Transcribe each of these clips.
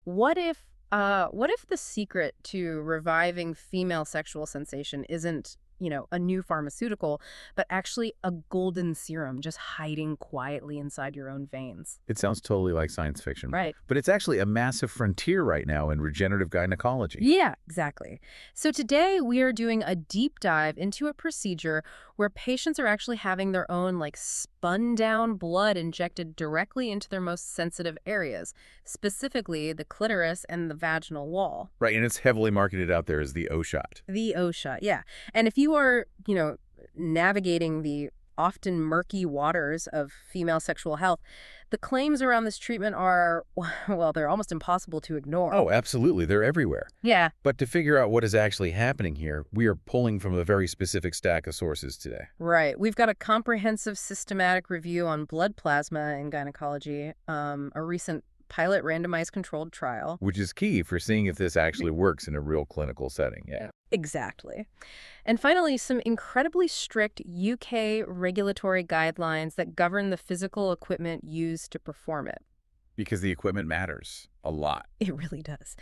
What if the secret to reviving female sexual sensation isn't, a new pharmaceutical, but actually a golden serum just hiding quietly inside your own veins? It sounds totally like science fiction, Right. but it's actually a massive frontier right now in regenerative gynecology. Yeah, exactly. So today we are doing a deep dive into a procedure where patients are actually having their own spun down blood injected directly into their most sensitive areas, specifically the clitoris and the vaginal wall. Right, and it's heavily marketed out there as the O shot. The O shot, yeah. And if you are, navigating the often murky waters of female sexual health, the claims around this treatment are, well, they're almost impossible to ignore. Oh, absolutely. They're everywhere. Yeah. But to figure out what is actually happening here, we are pulling from a very specific stack of sources today. Right. We've got a comprehensive systematic review on blood plasma in gynecology, a recent pilot randomized controlled trial. Which is key for seeing if this actually works in a real clinical setting. Yeah. Exactly. And finally, some incredibly strict UK regulatory guidelines that govern the physical equipment used to perform it. Because the equipment matters a lot. It really does.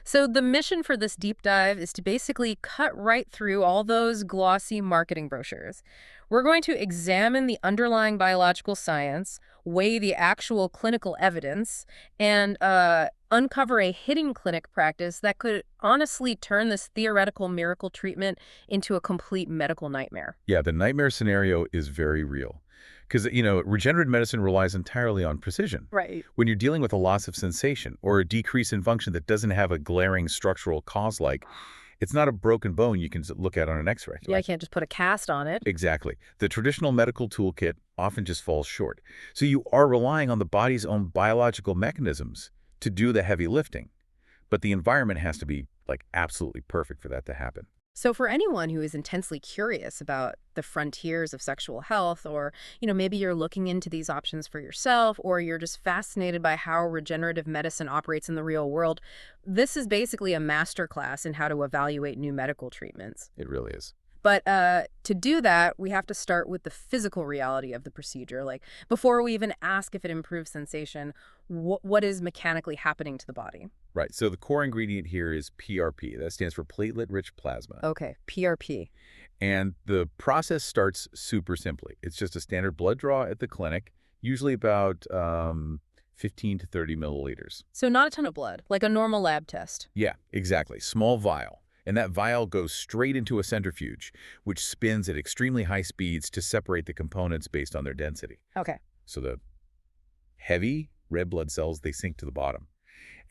So the mission for this deep dive is to basically cut right through all those glossy marketing brochures. We're going to examine the underlying biological science, weigh the actual clinical evidence, and uncover a hidden clinic practice that could honestly turn this theoretical miracle treatment into a complete medical nightmare. Yeah, the nightmare scenario is very real. Because, regenerative medicine relies entirely on precision. Right. When you're dealing with a loss of sensation or a decrease in function that doesn't have a glaring structural cause it's not a broken bone you can look at on an X-ray. Yeah, I can't just put a cast on it. Exactly. The traditional medical toolkit often just falls short. So you are relying on the body's own biological mechanisms to do the heavy lifting. But the environment has to be, absolutely perfect for that to happen. So for anyone who is intensely curious about the frontiers of sexual health, or, maybe you're looking into these options for yourself, or you're just fascinated by how regenerative medicine operates in the real world, this is basically a masterclass in how to evaluate new medical treatments. It really is. But to do that, we have to start with the physical reality of the procedure. Before we even ask if it improves sensation, what is mechanically happening to the body? Right. So the core ingredient here is PRP. That stands for platelet-rich plasma. Okay, PRP. And the process starts super simply. It's just a standard blood draw at the clinic, usually about 15 to 30 milliliters. So not a ton of blood, like a normal lab test. Yeah, exactly. Small vial. And that vial goes straight into a centrifuge, which spins at extremely high speeds to separate the components based on their density. Okay. So the heavy red blood cells, they sink to the bottom.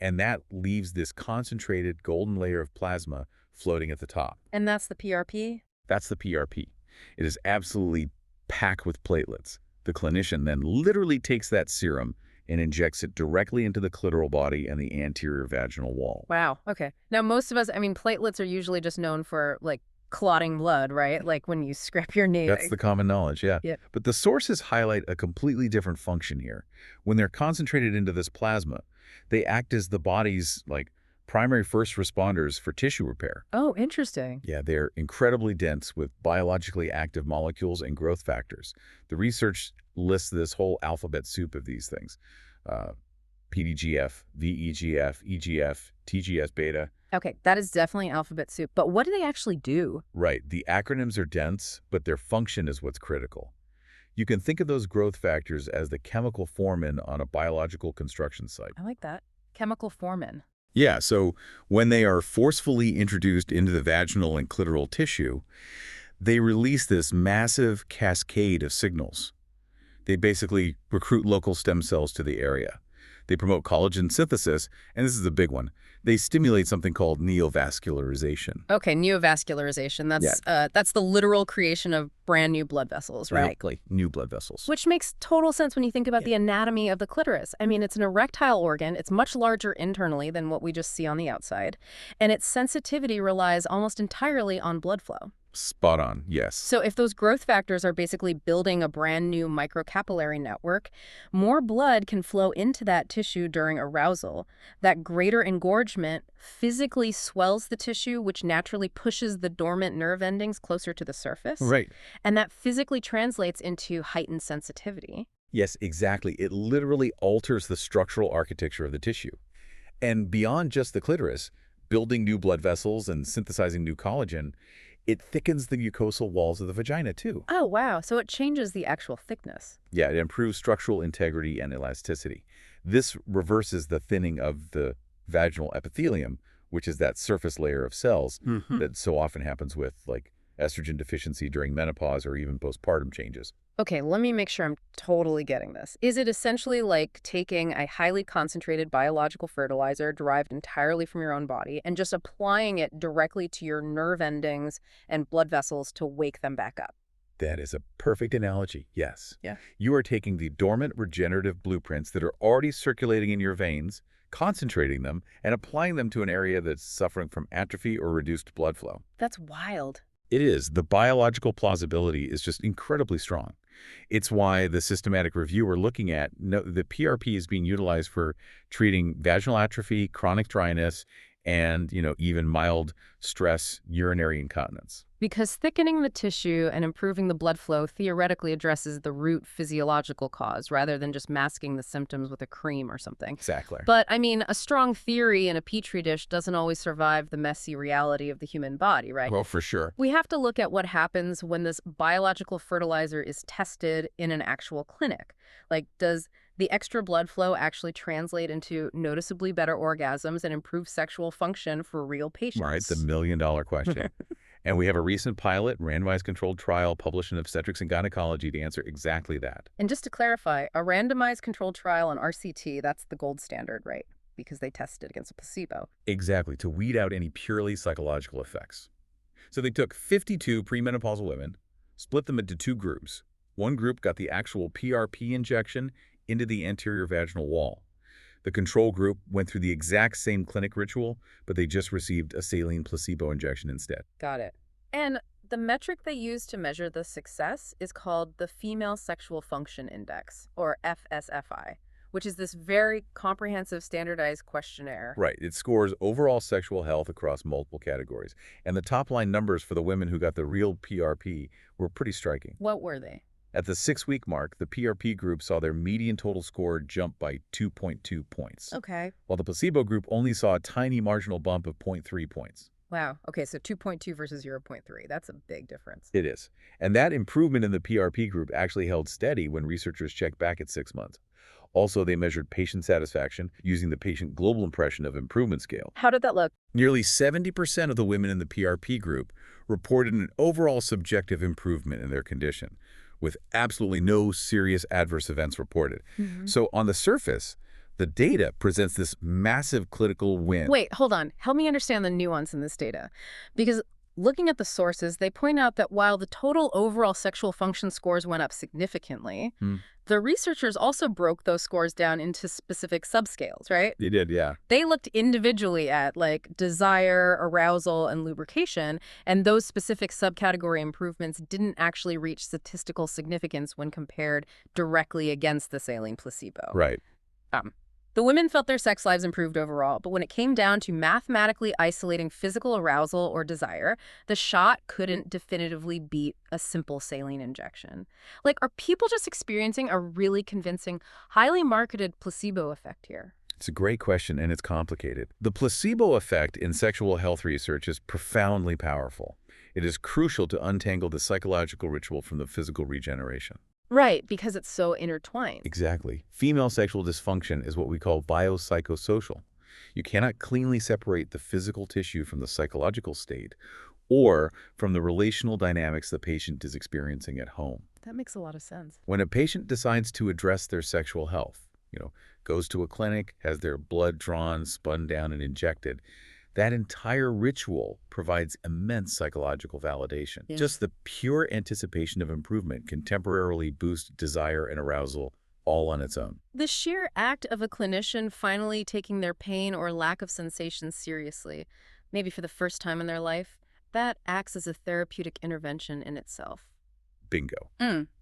And that leaves this concentrated golden layer of plasma floating at the top. And that's the PRP? That's the PRP. It is absolutely packed with platelets. The clinician then literally takes that serum and injects it directly into the clitoral body and the anterior vaginal wall. Wow. Okay. Now, most of us, platelets are usually just known for, clotting blood, right? Like when you scrape your knee. That's the common knowledge, yeah. Yep. But the sources highlight a completely different function here. When they're concentrated into this plasma, they act as the body's, primary first responders for tissue repair. Oh, interesting. Yeah, they're incredibly dense with biologically active molecules and growth factors. The research lists this whole alphabet soup of these things. PDGF, VEGF, EGF, TGS-beta. Okay, that is definitely alphabet soup. But what do they actually do? Right. The acronyms are dense, but their function is what's critical. You can think of those growth factors as the chemical foreman on a biological construction site. I like that. Chemical foreman. Yeah, so when they are forcefully introduced into the vaginal and clitoral tissue, they release this massive cascade of signals. They basically recruit local stem cells to the area. They promote collagen synthesis, and this is the big one. They stimulate something called neovascularization. Okay, neovascularization. That's the literal creation of brand new blood vessels, right? Exactly, new blood vessels. Which makes total sense when you think about the anatomy of the clitoris. It's an erectile organ. It's much larger internally than what we just see on the outside. And its sensitivity relies almost entirely on blood flow. Spot on, yes. So if those growth factors are basically building a brand new microcapillary network, more blood can flow into that tissue during arousal. That greater engorgement physically swells the tissue, which naturally pushes the dormant nerve endings closer to the surface. Right. And that physically translates into heightened sensitivity. Yes, exactly. It literally alters the structural architecture of the tissue. And beyond just the clitoris, building new blood vessels and synthesizing new collagen, it thickens the mucosal walls of the vagina, too. Oh, wow. So it changes the actual thickness. Yeah, it improves structural integrity and elasticity. This reverses the thinning of the vaginal epithelium, which is that surface layer of cells that so often happens with, like, estrogen deficiency during menopause or even postpartum changes. Okay, let me make sure I'm totally getting this. Is it essentially like taking a highly concentrated biological fertilizer derived entirely from your own body and just applying it directly to your nerve endings and blood vessels to wake them back up? That is a perfect analogy, yes. Yeah. You are taking the dormant regenerative blueprints that are already circulating in your veins, concentrating them, and applying them to an area that's suffering from atrophy or reduced blood flow. That's wild. It is. The biological plausibility is just incredibly strong. It's why the systematic review we're looking at, the PRP is being utilized for treating vaginal atrophy, chronic dryness, and, even mild stress urinary incontinence. Because thickening the tissue and improving the blood flow theoretically addresses the root physiological cause rather than just masking the symptoms with a cream or something. Exactly. But, I mean, a strong theory in a petri dish doesn't always survive the messy reality of the human body, right? Well, for sure. We have to look at what happens when this biological fertilizer is tested in an actual clinic. Like, does the extra blood flow actually translate into noticeably better orgasms and improved sexual function for real patients? Right, the million-dollar question. And we have a recent pilot randomized controlled trial published in Obstetrics and Gynecology to answer exactly that. And just to clarify, a randomized controlled trial on RCT, that's the gold standard, right? Because they tested against a placebo. Exactly, to weed out any purely psychological effects. So they took 52 premenopausal women, split them into two groups. One group got the actual PRP injection into the anterior vaginal wall. The control group went through the exact same clinic ritual, but they just received a saline placebo injection instead. Got it. And the metric they use to measure the success is called the Female Sexual Function Index, or FSFI, which is this very comprehensive standardized questionnaire. Right. It scores overall sexual health across multiple categories. And the top-line numbers for the women who got the real PRP were pretty striking. What were they? At the 6-week mark, the PRP group saw their median total score jump by 2.2 points. Okay. While the placebo group only saw a tiny marginal bump of 0.3 points. Wow. Okay, so 2.2 versus 0.3. That's a big difference. It is. And that improvement in the PRP group actually held steady when researchers checked back at 6 months. Also, they measured patient satisfaction using the Patient Global Impression of Improvement scale. How did that look? Nearly 70% of the women in the PRP group reported an overall subjective improvement in their condition, with absolutely no serious adverse events reported. So on the surface, the data presents this massive clinical win. Wait, hold on. Help me understand the nuance in this data. Because looking at the sources, they point out that while the total overall sexual function scores went up significantly, the researchers also broke those scores down into specific subscales, right? They did, yeah. They looked individually at, like, desire, arousal, and lubrication, and those specific subcategory improvements didn't actually reach statistical significance when compared directly against the saline placebo. Right. The women felt their sex lives improved overall, but when it came down to mathematically isolating physical arousal or desire, the shot couldn't definitively beat a simple saline injection. Like, are people just experiencing a really convincing, highly marketed placebo effect here? It's a great question, and it's complicated. The placebo effect in sexual health research is profoundly powerful. It is crucial to untangle the psychological ritual from the physical regeneration. Right, because it's so intertwined. Exactly. Female sexual dysfunction is what we call biopsychosocial. You cannot cleanly separate the physical tissue from the psychological state or from the relational dynamics the patient is experiencing at home. That makes a lot of sense. When a patient decides to address their sexual health, goes to a clinic, has their blood drawn, spun down, and injected, that entire ritual provides immense psychological validation. Yeah. Just the pure anticipation of improvement can temporarily boost desire and arousal all on its own. The sheer act of a clinician finally taking their pain or lack of sensation seriously, maybe for the first time in their life, that acts as a therapeutic intervention in itself. Bingo.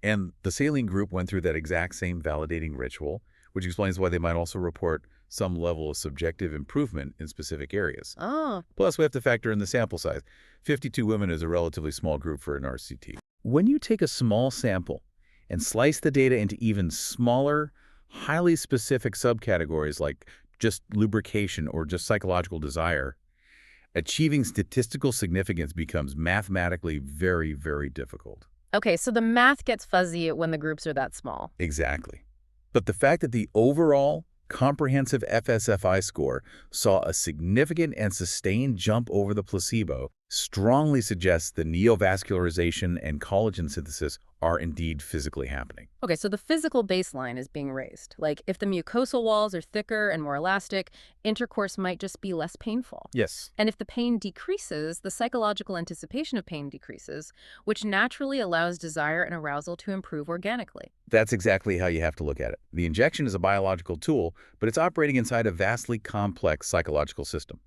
And the saline group went through that exact same validating ritual, which explains why they might also report some level of subjective improvement in specific areas. Oh. Plus, we have to factor in the sample size. 52 women is a relatively small group for an RCT. When you take a small sample and slice the data into even smaller, highly specific subcategories like just lubrication or just psychological desire, achieving statistical significance becomes mathematically very, very difficult. Okay, so the math gets fuzzy when the groups are that small. Exactly. But the fact that the overall comprehensive FSFI score saw a significant and sustained jump over the placebo strongly suggests that neovascularization and collagen synthesis are indeed physically happening. Okay, so the physical baseline is being raised. Like, if the mucosal walls are thicker and more elastic, intercourse might just be less painful. Yes. And if the pain decreases, the psychological anticipation of pain decreases, which naturally allows desire and arousal to improve organically. That's exactly how you have to look at it. The injection is a biological tool, but it's operating inside a vastly complex psychological system.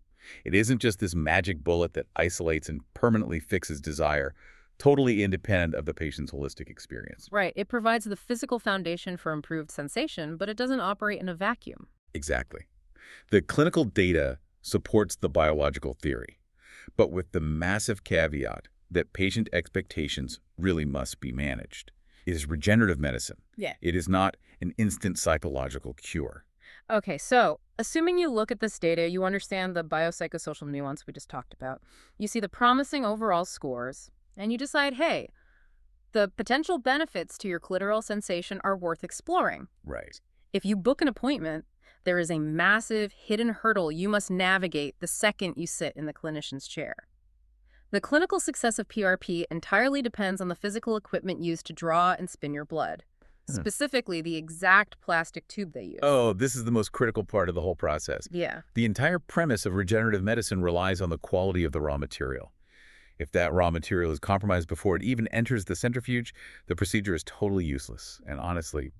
It isn't just this magic bullet that isolates and permanently fixes desire, totally independent of the patient's holistic experience. Right, it provides the physical foundation for improved sensation, but it doesn't operate in a vacuum. Exactly. The clinical data supports the biological theory, but with the massive caveat that patient expectations really must be managed. It is regenerative medicine. Yeah. It is not an instant psychological cure. Okay, so assuming you look at this data, you understand the biopsychosocial nuance we just talked about. You see the promising overall scores, and you decide, hey, the potential benefits to your clitoral sensation are worth exploring. Right. If you book an appointment, there is a massive hidden hurdle you must navigate the second you sit in the clinician's chair. The clinical success of PRP entirely depends on the physical equipment used to draw and spin your blood, specifically the exact plastic tube they use. Oh, this is the most critical part of the whole process. Yeah. The entire premise of regenerative medicine relies on the quality of the raw material. If that raw material is compromised before it even enters the centrifuge, the procedure is totally useless and honestly,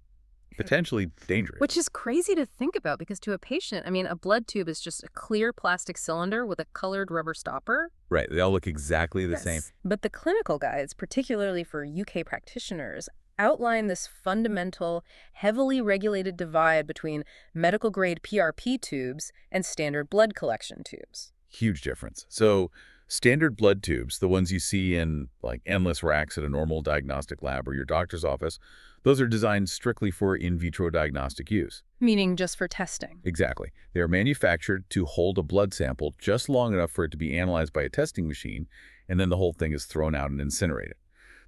potentially dangerous. Which is crazy to think about because to a patient, I mean, a blood tube is just a clear plastic cylinder with a colored rubber stopper. Right, they all look exactly the same. But the clinical guides, particularly for UK practitioners, outline this fundamental, heavily regulated divide between medical-grade PRP tubes and standard blood collection tubes. Huge difference. So standard blood tubes, the ones you see in like endless racks at a normal diagnostic lab or your doctor's office, those are designed strictly for in vitro diagnostic use. Meaning just for testing. Exactly. They are manufactured to hold a blood sample just long enough for it to be analyzed by a testing machine, and then the whole thing is thrown out and incinerated.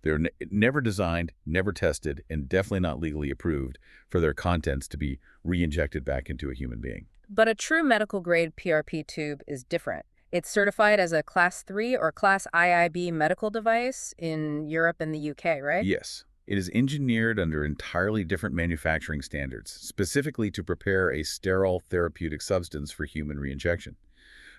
They're never designed, never tested, and definitely not legally approved for their contents to be re-injected back into a human being. But a true medical-grade PRP tube is different. It's certified as a Class 3 or Class IIB medical device in Europe and the UK, right? Yes. It is engineered under entirely different manufacturing standards, specifically to prepare a sterile therapeutic substance for human reinjection.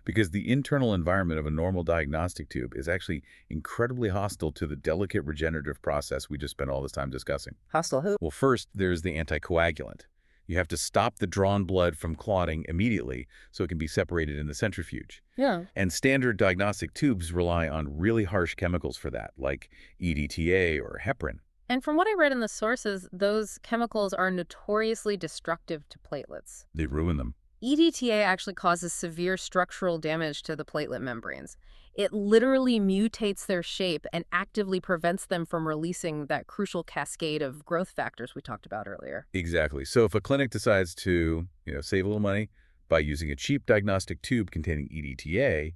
Because the internal environment of a normal diagnostic tube is actually incredibly hostile to the delicate regenerative process we just spent all this time discussing. Hostile who? Well, first, there's the anticoagulant. You have to stop the drawn blood from clotting immediately so it can be separated in the centrifuge. Yeah. And standard diagnostic tubes rely on really harsh chemicals for that, like EDTA or heparin. And from what I read in the sources, those chemicals are notoriously destructive to platelets. They ruin them. EDTA actually causes severe structural damage to the platelet membranes. It literally mutates their shape and actively prevents them from releasing that crucial cascade of growth factors we talked about earlier. Exactly. So if a clinic decides to, save a little money by using a cheap diagnostic tube containing EDTA,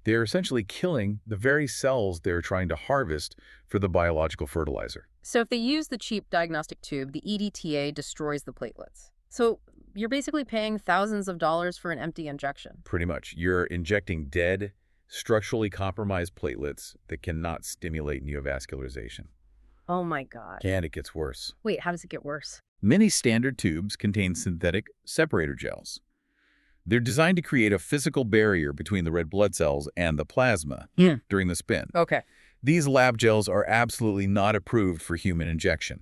they're essentially killing the very cells they're trying to harvest for the biological fertilizer. So if they use the cheap diagnostic tube, the EDTA destroys the platelets. So you're basically paying thousands of dollars for an empty injection. Pretty much. You're injecting dead, structurally compromised platelets that cannot stimulate neovascularization. Oh my God. And it gets worse. Wait, how does it get worse? Many standard tubes contain synthetic separator gels. They're designed to create a physical barrier between the red blood cells and the plasma during the spin. Okay. These lab gels are absolutely not approved for human injection.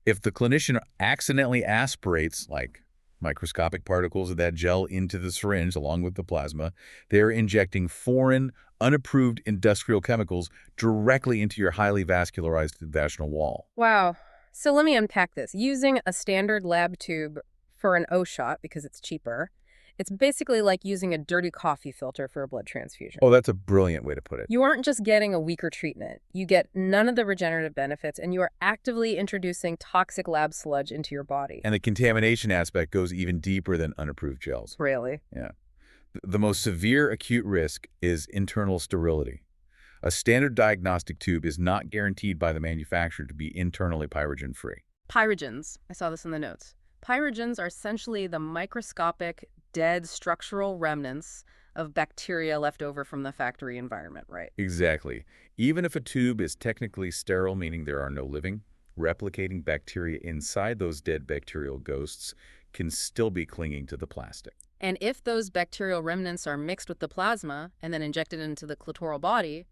If the clinician accidentally aspirates, like microscopic particles of that gel into the syringe along with the plasma, they're injecting foreign, unapproved industrial chemicals directly into your highly vascularized vaginal wall. Wow. So let me unpack this. Using a standard lab tube for an O shot, because it's cheaper, It's basically like using a dirty coffee filter for a blood transfusion. Oh, that's a brilliant way to put it. You aren't just getting a weaker treatment. You get none of the regenerative benefits, and you are actively introducing toxic lab sludge into your body. And the contamination aspect goes even deeper than unapproved gels. Really? Yeah. The most severe acute risk is internal sterility. A standard diagnostic tube is not guaranteed by the manufacturer to be internally pyrogen-free. Pyrogens. I saw this in the notes. Pyrogens are essentially the microscopic, dead structural remnants of bacteria left over from the factory environment, right? Exactly. Even if a tube is technically sterile, meaning there are no living, replicating bacteria inside those dead bacterial ghosts can still be clinging to the plastic. And if those bacterial remnants are mixed with the plasma and then injected into the clitoral body,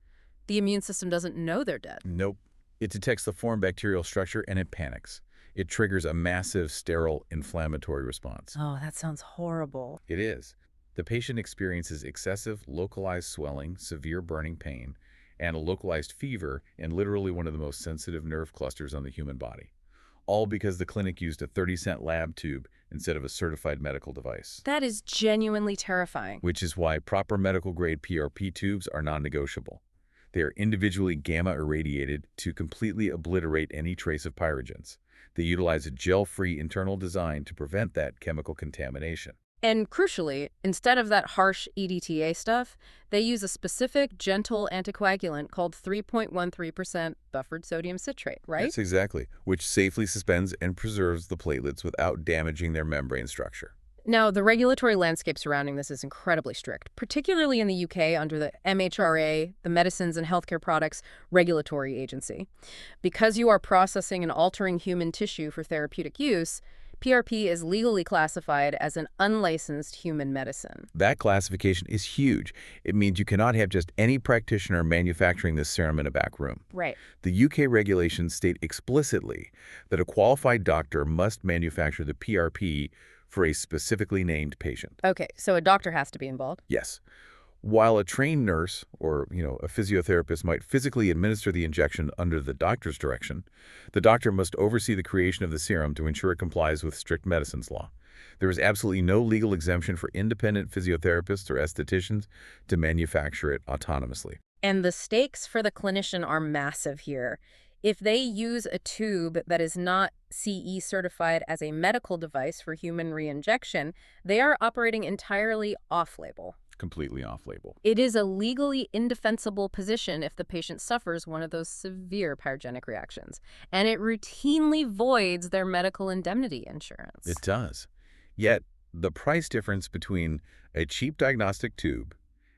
the immune system doesn't know they're dead. Nope. It detects the foreign bacterial structure and it panics. It triggers a massive sterile inflammatory response. Oh, that sounds horrible. It is. The patient experiences excessive localized swelling, severe burning pain, and a localized fever in literally one of the most sensitive nerve clusters on the human body. All because the clinic used a 30-cent lab tube instead of a certified medical device. That is genuinely terrifying. Which is why proper medical-grade PRP tubes are non-negotiable. They are individually gamma-irradiated to completely obliterate any trace of pyrogens. They utilize a gel-free internal design to prevent that chemical contamination. And crucially, instead of that harsh EDTA stuff, they use a specific, gentle anticoagulant called 3.13% buffered sodium citrate, right? Yes, exactly, which safely suspends and preserves the platelets without damaging their membrane structure. Now, the regulatory landscape surrounding this is incredibly strict, particularly in the UK under the MHRA, the Medicines and Healthcare Products Regulatory Agency. Because you are processing and altering human tissue for therapeutic use, PRP is legally classified as an unlicensed human medicine. That classification is huge. It means you cannot have just any practitioner manufacturing this serum in a back room. Right. The UK regulations state explicitly that a qualified doctor must manufacture the PRP for a specifically named patient. Okay, so a doctor has to be involved. Yes. While a trained nurse or, a physiotherapist might physically administer the injection under the doctor's direction, the doctor must oversee the creation of the serum to ensure it complies with strict medicines law. There is absolutely no legal exemption for independent physiotherapists or estheticians to manufacture it autonomously. And the stakes for the clinician are massive here. If they use a tube that is not CE certified as a medical device for human reinjection, they are operating entirely off-label. Completely off-label. It is a legally indefensible position if the patient suffers one of those severe pyrogenic reactions, and it routinely voids their medical indemnity insurance. It does. Yet, the price difference between a cheap diagnostic tube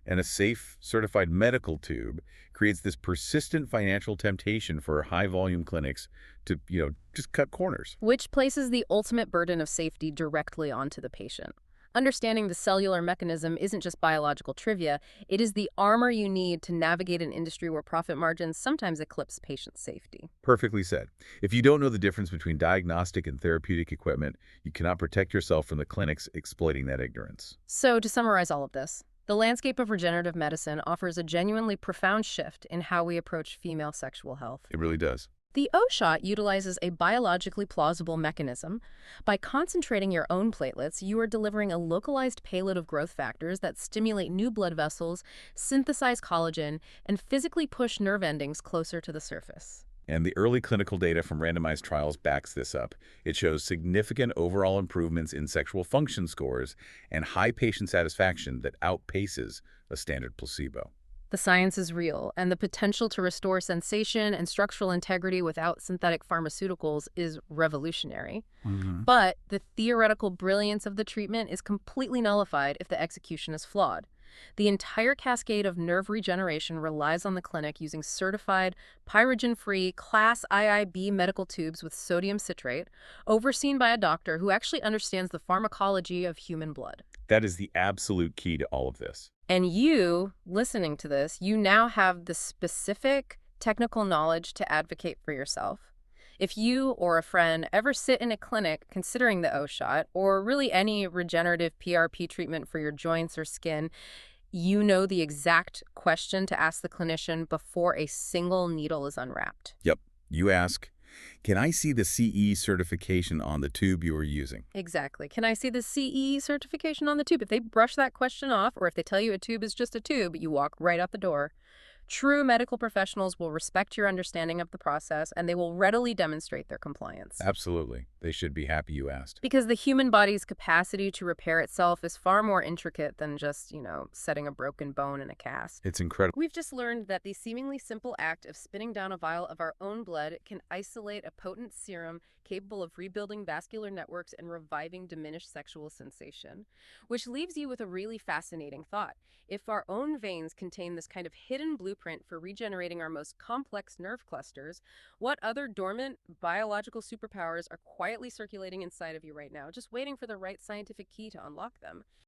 and a safe, certified medical tube creates this persistent financial temptation for high-volume clinics to, just cut corners. Which places the ultimate burden of safety directly onto the patient. Understanding the cellular mechanism isn't just biological trivia, it is the armor you need to navigate an industry where profit margins sometimes eclipse patient safety. Perfectly said. If you don't know the difference between diagnostic and therapeutic equipment, you cannot protect yourself from the clinics exploiting that ignorance. So, to summarize all of this, the landscape of regenerative medicine offers a genuinely profound shift in how we approach female sexual health. It really does. The O-shot utilizes a biologically plausible mechanism. By concentrating your own platelets, you are delivering a localized payload of growth factors that stimulate new blood vessels, synthesize collagen, and physically push nerve endings closer to the surface. And the early clinical data from randomized trials backs this up. It shows significant overall improvements in sexual function scores and high patient satisfaction that outpaces a standard placebo. The science is real, and the potential to restore sensation and structural integrity without synthetic pharmaceuticals is revolutionary. But the theoretical brilliance of the treatment is completely nullified if the execution is flawed. The entire cascade of nerve regeneration relies on the clinic using certified, pyrogen-free, Class IIB medical tubes with sodium citrate, overseen by a doctor who actually understands the pharmacology of human blood. That is the absolute key to all of this. And you, listening to this, you now have the specific technical knowledge to advocate for yourself. If you or a friend ever sit in a clinic considering the O-shot, or really any regenerative PRP treatment for your joints or skin, you know the exact question to ask the clinician before a single needle is unwrapped. Yep. You ask, Can I see the CE certification on the tube you are using? Exactly. Can I see the CE certification on the tube? If they brush that question off, or if they tell you a tube is just a tube, you walk right out the door. True medical professionals will respect your understanding of the process, and they will readily demonstrate their compliance. Absolutely. They should be happy you asked. Because the human body's capacity to repair itself is far more intricate than just, setting a broken bone in a cast. It's incredible. We've just learned that the seemingly simple act of spitting down a vial of our own blood can isolate a potent serum capable of rebuilding vascular networks and reviving diminished sexual sensation. Which leaves you with a really fascinating thought. If our own veins contain this kind of hidden blueprint for regenerating our most complex nerve clusters, what other dormant biological superpowers are quietly circulating inside of you right now, just waiting for the right scientific key to unlock them?